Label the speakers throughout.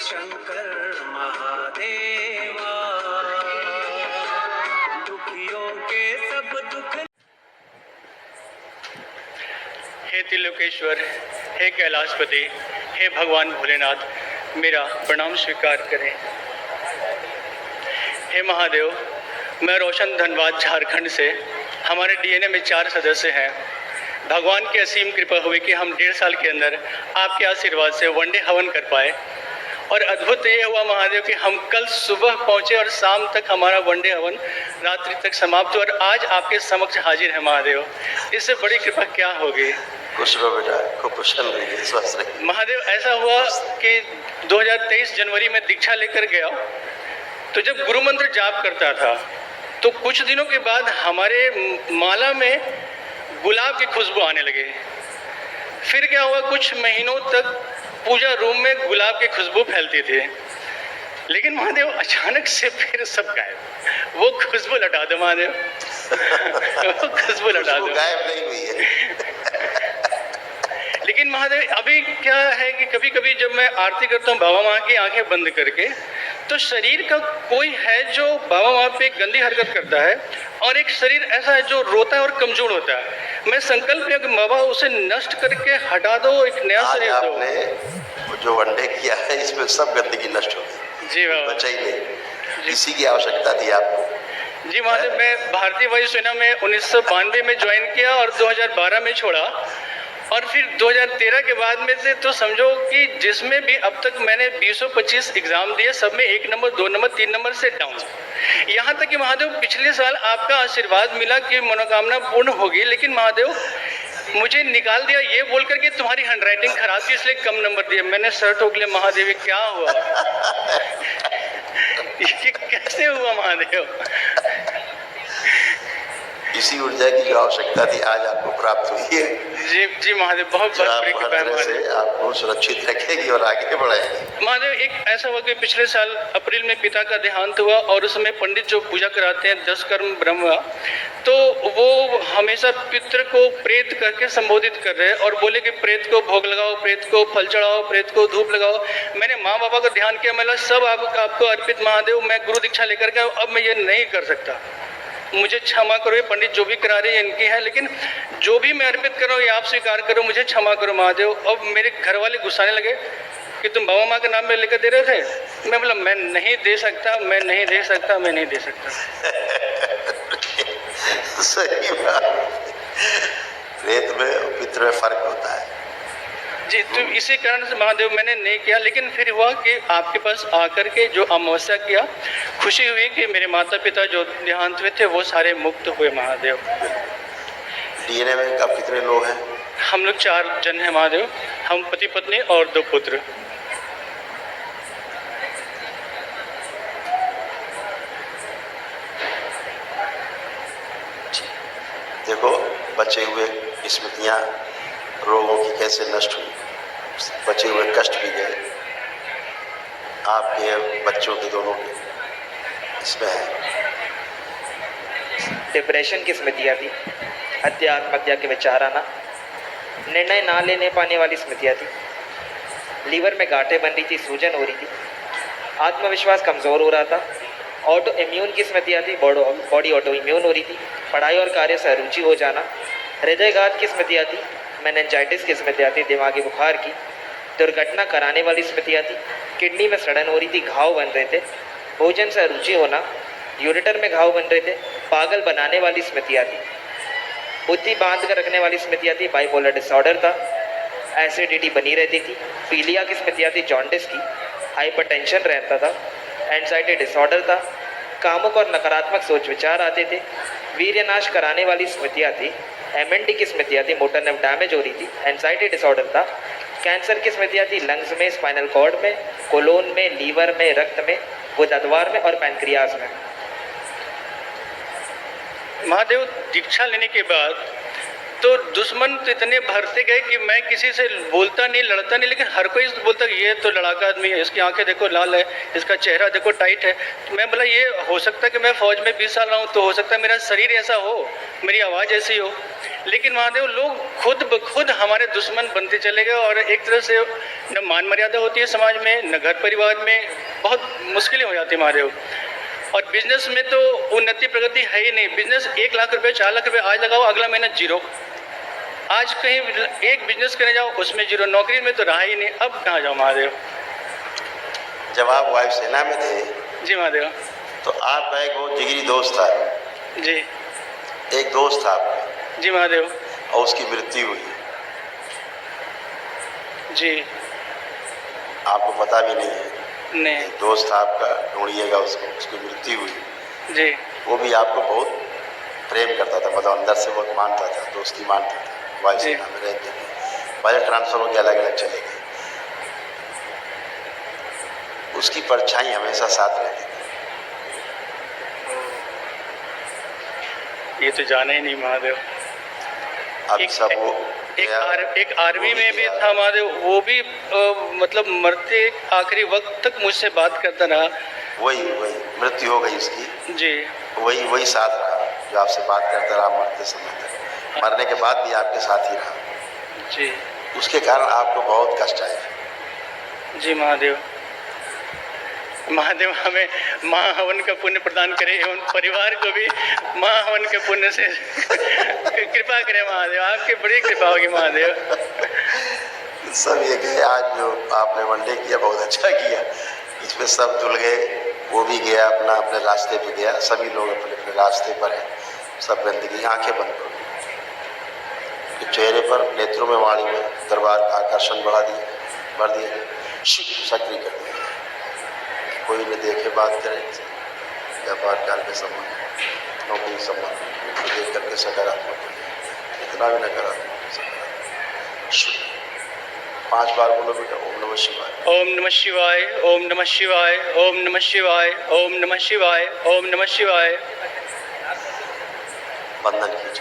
Speaker 1: शंकर महादेवा, दुखियों के सब दुख।
Speaker 2: हे त्रिलोकेश्वर, हे कैलाशपति, हे भगवान भोलेनाथ, मेरा प्रणाम स्वीकार करें। हे महादेव, मैं रोशन धनबाद झारखंड से, हमारे डीएनए में 4 सदस्य हैं। भगवान की असीम कृपा हुई कि हम 1.5 साल के अंदर आपके आशीर्वाद से वनडे हवन कर पाए। और अद्भुत ये हुआ महादेव कि हम कल सुबह पहुँचे और शाम तक हमारा वनडे हवन रात्रि तक समाप्त हुआ और आज आपके समक्ष हाजिर है महादेव। इससे बड़ी कृपा क्या होगी।
Speaker 3: खुश रहो बेटा, खूब प्रसन्न रहिए, स्वस्थ रहिए।
Speaker 2: महादेव, ऐसा हुआ कि 2023 जनवरी में दीक्षा लेकर गया, तो जब गुरु मंत्र जाप करता था तो कुछ दिनों के बाद हमारे माला में गुलाब की खुशबू आने लगे। फिर क्या हुआ, कुछ महीनों तक पूजा रूम में गुलाब की खुशबू फैलती थी। लेकिन महादेव अचानक से फिर सब गायब। वो खुशबू लटा दो महादेव। वो खुशबू लटा दो।
Speaker 3: गायब नहीं हुई है।
Speaker 2: लेकिन महादेव अभी क्या है कि कभी कभी जब मैं आरती करता हूँ बाबा माँ की आंखें बंद करके, तो शरीर का कोई है जो बाबा माँ पे गंदी हरकत करता है और एक शरीर ऐसा है जो रोता है और कमजोर होता है। मैं संकल्प किया कि बाबा उसे नष्ट करके हटा दो, एक नया शरीर दो।
Speaker 3: आपने जो वनडे किया है इसमें सब गंदगी नष्ट हो गई।
Speaker 2: जी बाबा,
Speaker 3: बचा ही नहीं। इसी की आवश्यकता थी आपको।
Speaker 2: जी महादेव, मैं भारतीय वायुसेना में 1992 में ज्वाइन किया और 2012 में छोड़ा। और फिर 2013 के बाद में से तो समझो कि जिसमें भी अब तक मैंने 225 एग्जाम दिए, सब में 1 नंबर 2 नंबर 3 नंबर से डाउन। यहाँ तक कि महादेव पिछले साल आपका आशीर्वाद मिला कि मनोकामना पूर्ण होगी, लेकिन महादेव मुझे निकाल दिया ये बोलकर कि तुम्हारी हैंडराइटिंग खराब थी इसलिए कम नंबर दिए। मैंने सर ठोक लिया, महादेव ये क्या हुआ। ये कैसे हुआ महादेव।
Speaker 3: इसी ऊर्जा की जो आवश्यकता थी आज आपको प्राप्त हुई है।
Speaker 2: जी महादेव, बहुत बड़ी कृपा है महादेव।
Speaker 3: से आपको सुरक्षित रखेगी और आगे बढ़ाएगी।
Speaker 2: महादेव एक ऐसा हुआ कि पिछले साल अप्रैल में पिता का देहांत हुआ और उसमें पंडित जो पूजा कराते हैं 10 कर्म ब्रह्म, तो वो हमेशा पितृ को प्रेत करके संबोधित कर रहे हैं और बोले कि प्रेत को भोग लगाओ, प्रेत को फल चढ़ाओ, प्रेत को धूप लगाओ। मैंने माँ बाबा का ध्यान किया, मैं सब आपको अर्पित महादेव, मैं गुरु दीक्षा लेकर के अब मैं ये नहीं कर सकता, मुझे क्षमा करो। ये पंडित जो भी करा रहे हैं इनकी है, लेकिन जो भी मैं अर्पित कर रहा हूँ ये आप स्वीकार करो, मुझे क्षमा करो महादेव। अब मेरे घर वाले गुस्साने लगे कि तुम बाबा माँ के नाम पे लेकर दे रहे थे। मैं बोला मैं नहीं दे सकता, मैं नहीं दे सकता, मैं नहीं दे सकता।
Speaker 3: सही बात। प्रेत में और पितृ में फर्क होता है
Speaker 2: जी, तो इसी कारण से महादेव मैंने नहीं किया। लेकिन फिर हुआ कि आपके पास आकर के जो अमावस्या किया, खुशी हुई कि मेरे माता पिता जो देहांत हुए थे वो सारे मुक्त हुए महादेव।
Speaker 3: डीएनए में कब कितने लोग हैं?
Speaker 2: हम लोग 4 जन हैं महादेव, हम पति पत्नी और 2 पुत्र।
Speaker 3: देखो बचे हुए स्मृतियाँ रोगों की कैसे नष्ट हुई, बचे हुए कष्ट भी गए आपके बच्चों के दोनों के। इसमें है
Speaker 4: डिप्रेशन की स्मृतियाँ थी, हत्या आत्महत्या के विचार आना, निर्णय ना लेने पाने वाली स्मृतियाँ थी, लीवर में गांठें बन रही थी, सूजन हो रही थी, आत्मविश्वास कमज़ोर हो रहा था, ऑटो इम्यून की स्मृतियाँ थी, बॉडी ऑटो इम्यून हो रही थी, पढ़ाई और कार्य से अरुचि हो जाना, हृदयघात की स्मृतियाँ थी, मेनिंजाइटिस की स्मृतियाँ थी, दिमागी बुखार की, दुर्घटना कराने वाली स्मृतियाँ थी, किडनी में सड़न हो रही थी, घाव बन रहे थे, भोजन से अरुचि होना, यूरेटर में घाव बन रहे थे, पागल बनाने वाली स्मृतियाँ थी, बुद्धि बांध कर रखने वाली स्मृतियाँ थी, बाइपोलर डिसऑर्डर था, एसिडिटी बनी रहती थी, पीलिया की स्मृतियाँ थी, जॉन्डिस की, हाइपरटेंशन रहता था, एंजाइटी डिसऑर्डर था, कामुक और नकारात्मक सोच विचार आते थे, वीर्यनाश कराने वाली स्मृतियाँ थी, एमएनडी की स्मृतियाँ थी, मोटर नर्व डैमेज हो रही थी, एंजाइटी डिसऑर्डर था, कैंसर की स्मृतियाँ थी, लंग्स में, स्पाइनल कॉर्ड में, कोलोन में, लीवर में, रक्त में, गुदद्वार में और पैनक्रियाज में।
Speaker 2: महादेव दीक्षा लेने के बाद तो दुश्मन तो इतने भरते गए कि मैं किसी से बोलता नहीं, लड़ता नहीं, लेकिन हर कोई बोलता कि ये तो लड़ाका आदमी है, इसकी आंखें देखो लाल है, इसका चेहरा देखो टाइट है। तो मैं बोला ये हो सकता है कि मैं फौज में 20 साल रहा हूँ, तो हो सकता है मेरा शरीर ऐसा हो, मेरी आवाज़ ऐसी हो, लेकिन महादेव लोग खुद ब खुद हमारे दुश्मन बनते चले गए। और एक तरह से न मान मर्यादा होती है समाज में, न घर परिवार में, बहुत मुश्किलें हो जाती है महादेव। और बिजनेस में तो उन्नति प्रगति है ही नहीं। बिजनेस 1 लाख रुपए 4 लाख रुपए आज लगाओ, अगला महीना जीरो। आज कहीं एक बिजनेस करने जाओ उसमें जीरो, नौकरी में तो रहा ही नहीं, अब कहाँ जाओ महादेव।
Speaker 3: जब आप वायुसेना में थे
Speaker 2: जी महादेव।
Speaker 3: तो आपका एक बहुत जिगरी दोस्त था,
Speaker 2: जी
Speaker 3: एक दोस्त था आपका,
Speaker 2: जी महादेव।
Speaker 3: और उसकी मृत्यु हुई,
Speaker 2: जी
Speaker 3: आपको पता भी नहीं है।
Speaker 2: नहीं।
Speaker 3: एक दोस्त था आपका, ढूंढिएगा उसको, उसकी मृत्यु हुई।
Speaker 2: जी
Speaker 3: वो भी आपको बहुत प्रेम करता था, मतलब अंदर से बहुत मानता था, दोस्ती मानता था। वायुसेना में रहते थे, पहले ट्रांसफर होकर अलग अलग चले गए। उसकी परछाई हमेशा साथ रहती थी।
Speaker 2: ये तो जाना ही नहीं महादेव।
Speaker 3: अब सब वो
Speaker 2: एक आर्मी में भी था महादेव, वो भी मतलब मरते आखिरी वक्त तक मुझसे बात करता रहा।
Speaker 3: वही मृत्यु हो गई उसकी,
Speaker 2: जी
Speaker 3: वही साथ रहा जो आपसे बात करता रहा मरते समय तक, मरने के बाद भी आपके साथ ही रहा।
Speaker 2: जी
Speaker 3: उसके कारण आपको बहुत कष्ट आया।
Speaker 2: जी महादेव। महादेव हमें महाहवन का पुण्य प्रदान करे एवं परिवार को भी महाहवन के पुण्य से कृपा करे महादेव, आपकी बड़ी कृपा होगी महादेव।
Speaker 3: सब ये गए, आज जो आपने वनडे किया बहुत अच्छा किया, इसमें सब धुल गए, वो भी गया अपना अपने रास्ते पे गया, सभी लोग अपने अपने रास्ते पर हैं, सब गंदगी, आंखें बंद कर चेहरे पर, नेत्रों में, वाणी में दरबार का आकर्षण बढ़ा दिया, भर दिया, सक्रिय कर दिया। कोई न देखे बात करे, व्यापार कार्य के संबंध, नौकरी संबंध देख करके सकारात्मक हो जाए, इतना भी नकारात्मक सकारात्मक। 5 बार बोलो बेटा, ओम नमः शिवाय,
Speaker 2: ओम नमः शिवाय, ओम नमः शिवाय, ओम नमः शिवाय, ओम नमः शिवाय, ओम नमः शिवाय।
Speaker 3: बंधन खींच।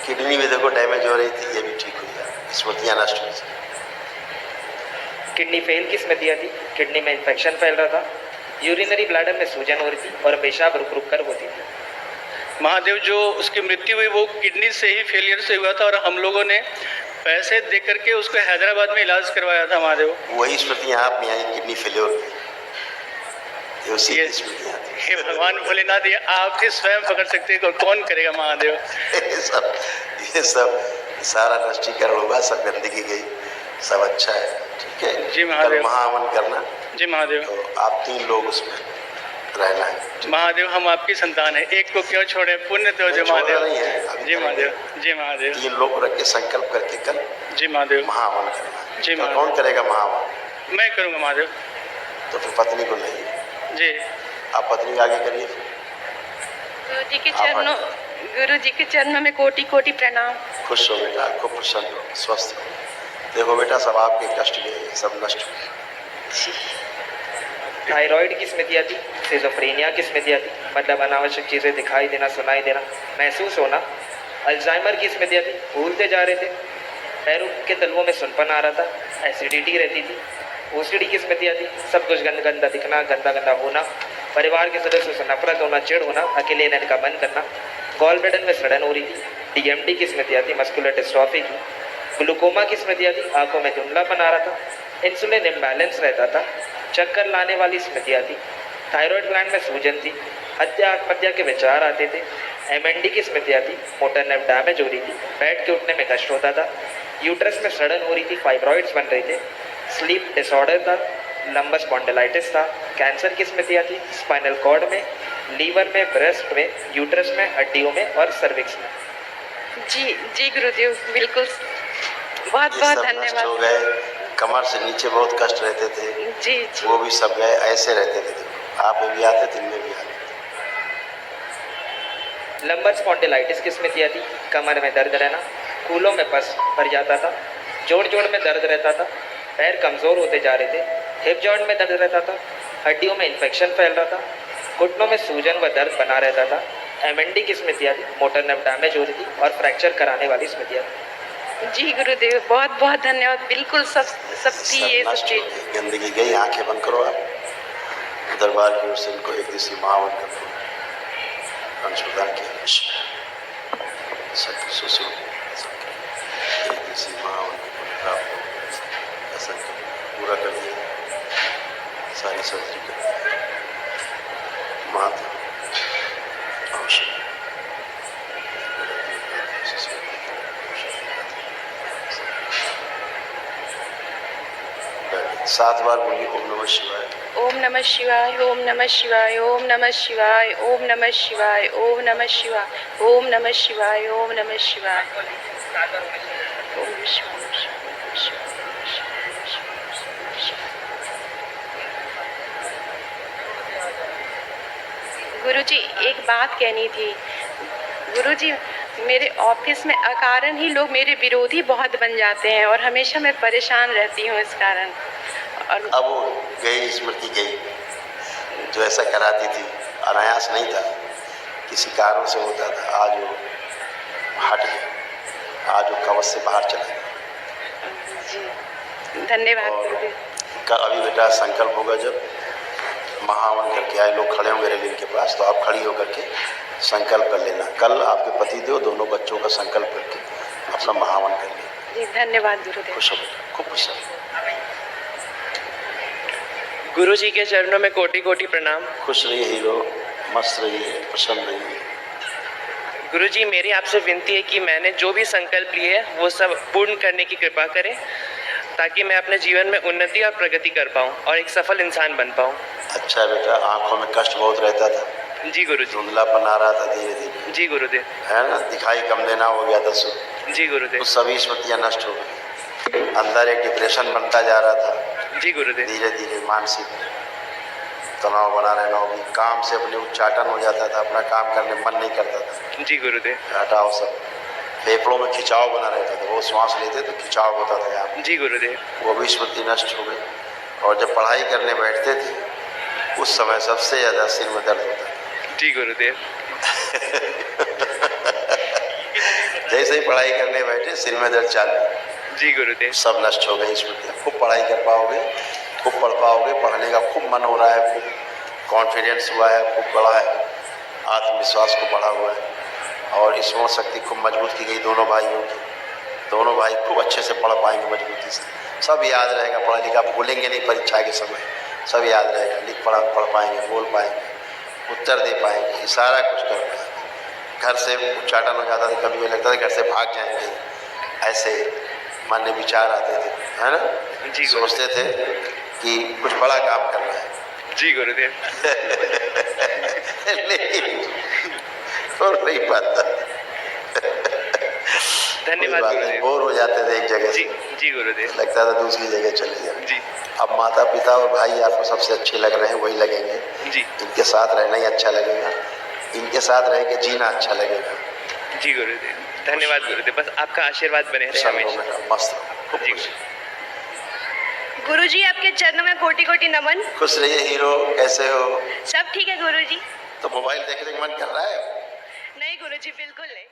Speaker 3: किडनी में देखो डैमेज हो रही थी, ये भी ठीक हुई है, स्मृतियाँ नष्ट हुई।
Speaker 4: किडनी फेल की स्मृतियाँ थी, किडनी में इन्फेक्शन फैल रहा था, यूरिनरी ब्लैडर में सूजन हो रही थी और पेशाब रुक रुक कर होती थी।
Speaker 2: महादेव जो उसकी मृत्यु हुई वो किडनी से ही फेलियर से हुआ था, और हम लोगों ने पैसे दे करके उसको हैदराबाद में इलाज करवाया था महादेव।
Speaker 3: वही स्मृतियाँ आप में आई, किडनी फेलियर की, ये उसी की स्मृतियाँ थी।
Speaker 2: हे भगवान भोलेनाथ, ये आप ही स्वयं पकड़ सकते हैं, कौन करेगा महादेव।
Speaker 3: ये सब सारा नष्टीकरण हुआ, सब गंदगी गई, सब अच्छा है, ठीक है
Speaker 2: जी महादेव।
Speaker 3: महाहवन करना
Speaker 2: जी महादेव।
Speaker 3: तो आप 3 लोग उसमें रहना है।
Speaker 2: महादेव हम आपकी संतान है, एक को क्यों छोड़े, पुण्य तो जो महादेव।
Speaker 3: नहीं है अभी,
Speaker 2: जी महादेव। जी महादेव।
Speaker 3: 3 लोग रख के संकल्प करके कल
Speaker 2: जी महादेव
Speaker 3: महाहवन करना।
Speaker 2: जी महादेव।
Speaker 3: कौन करेगा महाहवन?
Speaker 2: मैं करूँगा महादेव।
Speaker 3: तो फिर पत्नी को नहीं,
Speaker 2: जी
Speaker 3: आप पत्नी आगे करिए।
Speaker 5: गुरु जी के चरणों में कोटि कोटि प्रणाम।
Speaker 3: खुश हो बेटा, खूब प्रसन्न हो, स्वस्थ हो। देखो बेटा, सब आपके कष्ट गए, सब नष्ट हो।
Speaker 4: थायराइड की स्मृतियाँ थी, सिजोफ्रेनिया की स्मृतियाँ थी, मतलब अनावश्यक चीज़ें दिखाई देना, सुनाई देना, महसूस होना। अल्जाइमर की स्मृतियाँ थी, भूलते जा रहे थे, पैरों के तलवों में सुनपन आ रहा था, एसिडिटी रहती थी। ओसीडी की स्मृतियाँ थी, सब कुछ गंदा दिखना, गंदा होना, परिवार के सदस्यों से नफरत होना, चिढ़ होना, अकेले रहने का मन करना। गॉल ब्लैडर में सड़न हो रही थी। डीएमडी की स्मृतियाँ थी, मस्कुलर डिस्ट्रॉफी की। ग्लूकोमा की स्मृतियाँ थी, आंखों में धुंधलापन आ रहा था, इंसुलिन इम्बैलेंस रहता था, चक्कर लाने वाली स्मृतियाँ थी। थायराइड ग्लैंड में सूजन थी, हत्या आत्महत्या के विचार आते थे। एमएनडी की स्मृतियाँ थी, मोटर नर्व डैमेज हो रही थी, बैठ के उठने में कष्ट होता था, यूट्रस में सड़न हो रही थी, फाइब्रॉइड्स बन रहे थे, स्लीप डिसऑर्डर था, लंबस स्पॉन्डिलाइटिस था। कैंसर की स्मृतियाँ थी, स्पाइनल कॉर्ड में, लीवर में, ब्रेस्ट में, यूट्रस में, हड्डियों में और सर्विक्स में।
Speaker 5: जी गुरुदेव, बिल्कुल, बहुत बहुत
Speaker 3: हो
Speaker 5: धन्यवाद।
Speaker 3: गए। कमर से नीचे बहुत कष्ट रहते थे,
Speaker 5: जी
Speaker 3: वो भी सब गए, ऐसे रहते थे। आप में भी आते थे, इनमें भी आते थे।
Speaker 4: लंबर स्पॉन्डिलाइटिस की स्मृतियाँ थी, कमर में दर्द रहना, कूलों में पस भर जाता था, जोड़ में दर्द रहता था, पैर कमज़ोर होते जा रहे थे, हिप जॉइंट में दर्द रहता था, हड्डियों में इन्फेक्शन फैल रहा था, घुटनों में सूजन व दर्द बना रहता था, एमएनडी की स्मृतियाँ थी, मोटर नर्व डैमेज हो रही थी और फ्रैक्चर कराने वाली स्मृतियाँ थी।
Speaker 5: जी गुरुदेव, बहुत बहुत धन्यवाद। बिल्कुल सब सब थी ये सब
Speaker 3: नष्ट हो
Speaker 5: चीज।
Speaker 3: गई, गंदगी गई। आंखें बंद करो आप। दरबार की ओर से इनको एक दिवसीय महावन का अंश प्रदान किया। सब सुसु एक दिवसीय महावन का संकल्प पूरा कर दिया। सारी सर्जरी कर दी। माता अवश्य 7 बार बोलिए ओम नमः शिवाय।
Speaker 5: ओम नमः शिवाय, ओम नमः शिवाय, ओम नमः शिवाय, ओम नमः शिवाय, ओम नमः शिवाय, ओम नमः शिवाय, ओम नमः शिवाय, ओम शिवाय। गुरुजी, एक बात कहनी थी। गुरुजी, मेरे ऑफिस में अकारण ही लोग मेरे विरोधी बहुत बन जाते हैं और हमेशा मैं परेशान रहती हूँ इस कारण। और
Speaker 3: अब वो गई, स्मृति गई। जो ऐसा कराती थी अनायास नहीं था, किसी कारण से होता था। आज वो हट गया, आज वो कवच से बाहर चला गया।
Speaker 5: जी धन्यवाद गुरुदेव।
Speaker 3: अभी बेटा संकल्प होगा जब महावन करके आए लोग खड़े होंगे रेलिंग के पास, तो आप खड़ी होकर के संकल्प कर लेना। कल आपके पति देव दोनों बच्चों का संकल्प करके अपना महावन कर लेना।
Speaker 5: जी धन्यवाद गुरुदेव।
Speaker 3: खुश हो बेटा, खूब खुश हो।
Speaker 6: गुरु जी के चरणों में कोटि कोटि प्रणाम।
Speaker 3: खुश रहिए हीरो, मस्त रहिए, प्रसन्न रहिए।
Speaker 6: गुरु जी, मेरी आपसे विनती है कि मैंने जो भी संकल्प लिए है वो सब पूर्ण करने की कृपा करें, ताकि मैं अपने जीवन में उन्नति और प्रगति कर पाऊँ और एक सफल इंसान बन पाऊँ।
Speaker 3: अच्छा बेटा, आंखों में कष्ट बहुत रहता था,
Speaker 6: जी गुरु जी।
Speaker 3: धुंधलापन आ रहा था धीरे धीरे,
Speaker 6: जी गुरुदेव।
Speaker 3: है ना, दिखाई कम देना हो गया था सो।
Speaker 6: जी गुरुदेव।
Speaker 3: तो सभी स्मृतियाँ नष्ट हो गई। अंदर एक डिप्रेशन बनता जा रहा था
Speaker 6: जी गुरुदेव।
Speaker 3: धीरे धीरे, मानसिक तनाव बना रहना होगी। काम से अपने उच्चाटन हो जाता था, अपना काम करने मन नहीं करता था।
Speaker 6: जी गुरुदेव।
Speaker 3: हटाओ सब। फेफड़ों में खिंचाव बना रहता था, वो श्वास लेते तो खिंचाव होता था यहाँ,
Speaker 6: जी गुरुदेव।
Speaker 3: वो भी स्मृति नष्ट हो गई। और जब पढ़ाई करने बैठते थे उस समय सबसे ज़्यादा सिर में दर्द होता था।
Speaker 6: जी गुरुदेव।
Speaker 3: जैसे ही पढ़ाई करने बैठे सिर में दर्द चालू।
Speaker 6: जी गुरुदेव।
Speaker 3: सब नष्ट हो गई स्मृतियाँ। खूब पढ़ाई कर पाओगे, खूब पढ़ पाओगे, पढ़ने का खूब मन हो रहा है, खूब कॉन्फिडेंस हुआ है, खूब बड़ा है, आत्मविश्वास को बढ़ा हुआ है और स्मरण शक्ति खूब मजबूत की गई दोनों भाइयों की। दोनों भाई खूब अच्छे से पढ़ पाएंगे मजबूती से, सब याद रहेगा, पढ़ा लिखा भूलेंगे नहीं परीक्षा के समय, सब याद रहेगा, लिख पढ़ पाएंगे, बोल पाएंगे, उत्तर दे पाएंगे, सारा कुछ कर पाएंगे। घर से उच्चाटन हो जाता था, कभी लगता था घर से भाग जाएंगे, ऐसे मन में विचार आते थे, है ना।
Speaker 6: जी
Speaker 3: सोचते थे कि कुछ बड़ा काम करना है।
Speaker 6: जी गुरुदेव।
Speaker 3: लेकिन हो नहीं पाता।
Speaker 6: धन्यवाद गुरुदेव।
Speaker 3: बोर हो जाते थे एक जगह
Speaker 6: जी
Speaker 3: से,
Speaker 6: जी गुरुदेव।
Speaker 3: लगता था दूसरी जगह चले जाए।
Speaker 6: जी
Speaker 3: अब माता पिता और भाई आपको सबसे अच्छे लग रहे हैं, वही लगेंगे।
Speaker 6: जी
Speaker 3: इनके साथ रहना ही अच्छा लगेगा, इनके साथ रह के जीना अच्छा लगेगा।
Speaker 6: जी गुरुदेव। धन्यवाद गुरुदेव। बस आपका आशीर्वाद बने रहे
Speaker 3: सब
Speaker 6: हमेशा।
Speaker 3: बेटा मस्त रहो, खूब
Speaker 6: जी।
Speaker 3: खुश।
Speaker 5: गुरुजी, आपके चरणों में कोटि कोटि नमन।
Speaker 3: खुश रहिए हीरो, कैसे हो?
Speaker 5: सब ठीक है गुरुजी।
Speaker 3: तो मोबाइल देखने का मन कर रहा है?
Speaker 5: नहीं गुरुजी, बिल्कुल नहीं।